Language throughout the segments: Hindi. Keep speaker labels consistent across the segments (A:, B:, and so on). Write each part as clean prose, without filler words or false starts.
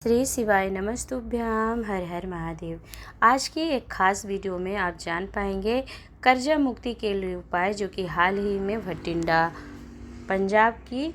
A: श्री शिवाय नमस्तुभ्याम। हर हर महादेव। आज की एक खास वीडियो में आप जान पाएंगे कर्जा मुक्ति के लिए उपाय, जो कि हाल ही में भटिंडा पंजाब की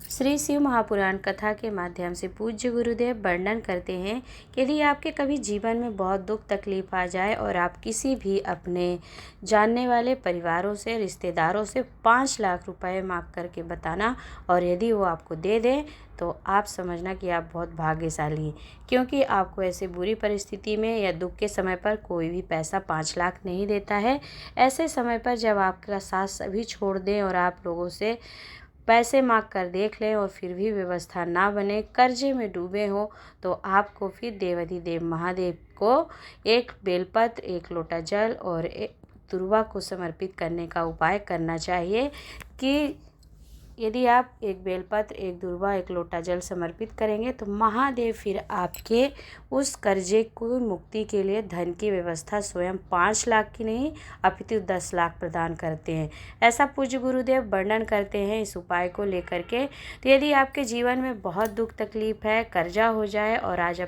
A: श्री शिव महापुराण कथा के माध्यम से पूज्य गुरुदेव वर्णन करते हैं कि यदि आपके कभी जीवन में बहुत दुख तकलीफ आ जाए और आप किसी भी अपने जानने वाले परिवारों से, रिश्तेदारों से 5 लाख रुपए मांग करके बताना, और यदि वो आपको दे दें तो आप समझना कि आप बहुत भाग्यशाली हैं, क्योंकि आपको ऐसे बुरी परिस्थिति में या दुख के समय पर कोई भी पैसा 5 लाख नहीं देता है। ऐसे समय पर जब आपका साथ सभी छोड़ दें और आप लोगों से पैसे मांग कर देख लें और फिर भी व्यवस्था ना बने, कर्जे में डूबे हो, तो आपको फिर देवाधिदेव महादेव को एक बेलपत्र, एक लोटा जल और एक दुर्वा को समर्पित करने का उपाय करना चाहिए। कि यदि आप एक बेलपत्र, एक दुर्वा, एक लोटा जल समर्पित करेंगे तो महादेव फिर आपके उस कर्जे को मुक्ति के लिए धन की व्यवस्था स्वयं 5 लाख की नहीं अपितु 10 लाख प्रदान करते हैं। ऐसा पूज्य गुरुदेव वर्णन करते हैं इस उपाय को लेकर के। तो यदि आपके जीवन में बहुत दुख तकलीफ है, कर्जा हो जाए और आज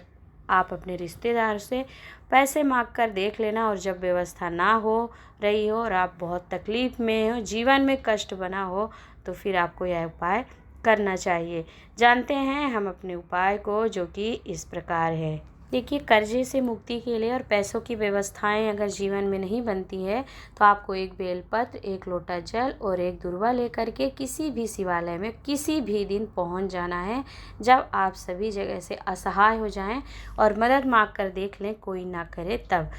A: आप अपने रिश्तेदार से पैसे मांग कर देख लेना, और जब व्यवस्था ना हो रही हो और आप बहुत तकलीफ़ में हो, जीवन में कष्ट बना हो, तो फिर आपको यह उपाय करना चाहिए। जानते हैं हम अपने उपाय को, जो कि इस प्रकार है। देखिए, कर्जे से मुक्ति के लिए और पैसों की व्यवस्थाएं अगर जीवन में नहीं बनती है तो आपको एक बेलपत्र, एक लोटा जल और एक दुर्वा लेकर के किसी भी शिवालय में किसी भी दिन पहुंच जाना है, जब आप सभी जगह से असहाय हो जाएं और मदद मांग कर देख लें कोई ना करे। तब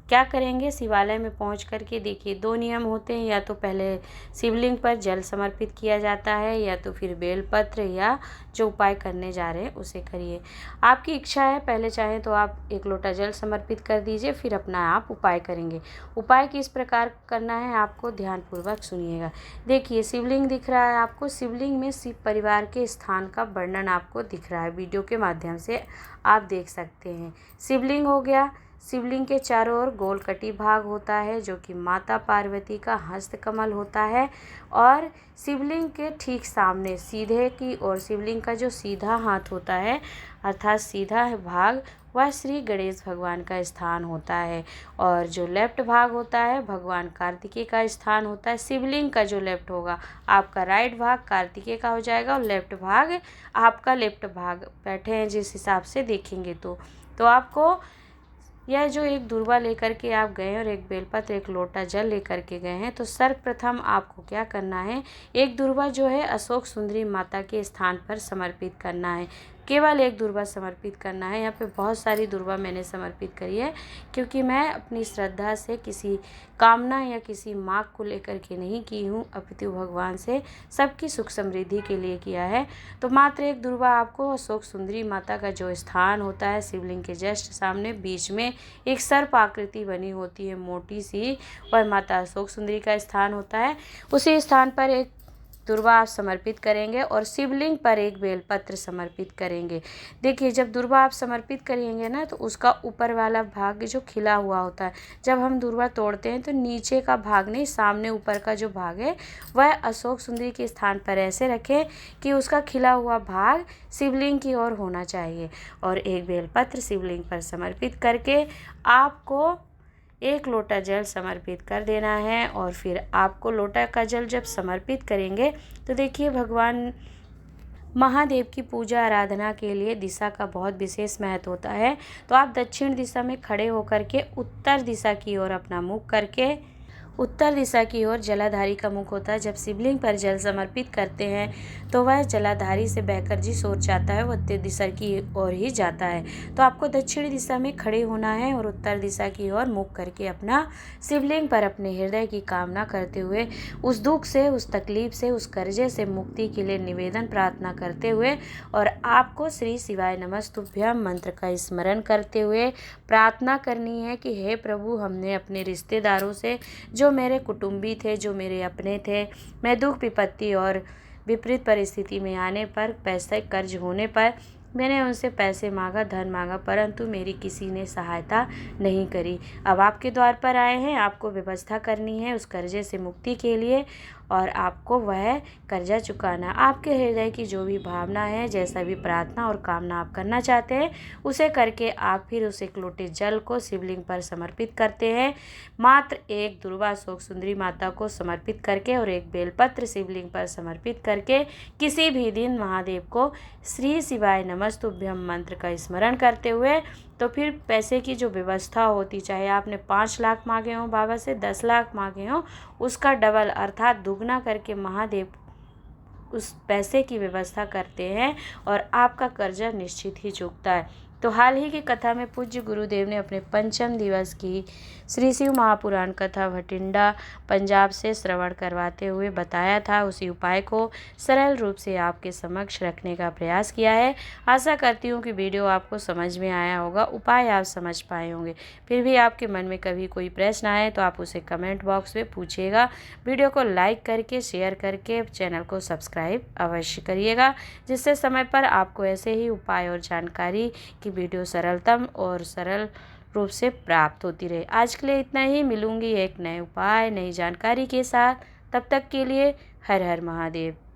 A: क्या करेंगे, शिवालय में पहुंच करके देखिए 2 नियम होते हैं। या तो पहले शिवलिंग पर जल समर्पित किया जाता है, या तो फिर बेलपत्र या जो उपाय करने जा रहे हैं उसे करिए। आपकी इच्छा है, पहले चाहें तो आप एक लोटा जल समर्पित कर दीजिए, फिर अपना आप उपाय करेंगे। उपाय किस प्रकार करना है आपको ध्यानपूर्वक सुनिएगा। देखिए, शिवलिंग दिख रहा है आपको, शिवलिंग में शिव परिवार के स्थान का वर्णन आपको दिख रहा है, वीडियो के माध्यम से आप देख सकते हैं। शिवलिंग हो गया, शिवलिंग के चारों ओर गोल कटी भाग होता है, जो कि माता पार्वती का हस्त कमल होता है, और शिवलिंग के ठीक सामने सीधे की ओर शिवलिंग का जो सीधा हाथ होता है, अर्थात सीधा भाग, वह श्री गणेश भगवान का स्थान होता है, और जो लेफ्ट भाग होता है भगवान कार्तिकेय का स्थान होता है। शिवलिंग का जो लेफ्ट होगा, आपका राइट भाग कार्तिकेय का हो जाएगा, और लेफ्ट भाग आपका लेफ्ट भाग, बैठे हैं जिस हिसाब से देखेंगे तो आपको यह जो एक दुर्वा लेकर के आप गए और एक बेलपत्र, एक लोटा जल लेकर के गए हैं, तो सर्वप्रथम आपको क्या करना है, एक दुर्वा जो है अशोक सुंदरी माता के स्थान पर समर्पित करना है। केवल एक दुर्वा समर्पित करना है। यहाँ पे बहुत सारी दुर्वा मैंने समर्पित करी है, क्योंकि मैं अपनी श्रद्धा से किसी कामना या किसी मांग को लेकर के नहीं की हूँ, अपितु भगवान से सबकी सुख समृद्धि के लिए किया है। तो मात्र एक दुर्वा आपको अशोक सुंदरी माता का जो स्थान होता है, शिवलिंग के जस्ट सामने बीच में एक सर्प आकृति बनी होती है मोटी सी, वह माता अशोक सुंदरी का स्थान होता है। उसी स्थान पर एक दुर्वा आप समर्पित करेंगे और शिवलिंग पर एक बेलपत्र समर्पित करेंगे। देखिए, जब दुर्वा आप समर्पित करेंगे ना, तो उसका ऊपर वाला भाग जो खिला हुआ होता है, जब हम दुर्वा तोड़ते हैं तो नीचे का भाग नहीं, सामने ऊपर का जो भाग है वह अशोक सुंदरी के स्थान पर ऐसे रखें कि उसका खिला हुआ भाग शिवलिंग की ओर होना चाहिए, और एक बेलपत्र शिवलिंग पर समर्पित करके आपको एक लोटा जल समर्पित कर देना है। और फिर आपको लोटा का जल जब समर्पित करेंगे तो देखिए, भगवान महादेव की पूजा आराधना के लिए दिशा का बहुत विशेष महत्व होता है। तो आप दक्षिण दिशा में खड़े होकर के उत्तर दिशा की ओर अपना मुख करके, उत्तर दिशा की ओर जलाधारी का मुख होता है। जब शिवलिंग पर जल समर्पित करते हैं तो वह जलाधारी से बहकर जिस ओर जाता है वह उत्तर दिशा की ओर ही जाता है। तो आपको दक्षिण दिशा में खड़े होना है और उत्तर दिशा की ओर मुख करके अपना शिवलिंग पर अपने हृदय की कामना करते हुए, उस दुख से, उस तकलीफ से, उस कर्जे से मुक्ति के लिए निवेदन प्रार्थना करते हुए, और आपको श्री शिवाय नमस्तुभ्यम मंत्र का स्मरण करते हुए प्रार्थना करनी है कि हे प्रभु, हमने अपने रिश्तेदारों से, जो मेरे कुटुंबी थे, जो मेरे अपने थे, मैं दुख विपत्ति और विपरीत परिस्थिति में आने पर, पैसे कर्ज होने पर मैंने उनसे पैसे मांगा, धन मांगा, परंतु मेरी किसी ने सहायता नहीं करी। अब आपके द्वार पर आए हैं, आपको व्यवस्था करनी है उस कर्जे से मुक्ति के लिए, और आपको वह कर्जा चुकाना। आपके हृदय की जो भी भावना है, जैसा भी प्रार्थना और कामना आप करना चाहते हैं, उसे करके आप फिर उस एक लोटे जल को शिवलिंग पर समर्पित करते हैं। मात्र एक दुर्वा शोक सुंदरी माता को समर्पित करके और एक बेलपत्र शिवलिंग पर समर्पित करके किसी भी दिन महादेव को श्री शिवाय नमस्तुभ्यम मंत्र का स्मरण करते हुए तो फिर पैसे की जो व्यवस्था होती, चाहे आपने 5 लाख मांगे हों बाबा से, 10 लाख मांगे हों, उसका डबल अर्थात दुगना करके महादेव उस पैसे की व्यवस्था करते हैं और आपका कर्जा निश्चित ही चुकता है। तो हाल ही की कथा में पूज्य गुरुदेव ने अपने पंचम दिवस की श्री शिव महापुराण कथा भटिंडा पंजाब से श्रवण करवाते हुए बताया था। उसी उपाय को सरल रूप से आपके समक्ष रखने का प्रयास किया है। आशा करती हूँ कि वीडियो आपको समझ में आया होगा, उपाय आप समझ पाए होंगे। फिर भी आपके मन में कभी कोई प्रश्न आए तो आप उसे कमेंट बॉक्स में पूछिएगा। वीडियो को लाइक करके, शेयर करके चैनल को सब्सक्राइब अवश्य करिएगा, जिससे समय पर आपको ऐसे ही उपाय और जानकारी की वीडियो सरलतम और सरल रूप से प्राप्त होती रहे। आज के लिए इतना ही। मिलूंगी एक नए उपाय, नई जानकारी के साथ। तब तक के लिए हर हर महादेव।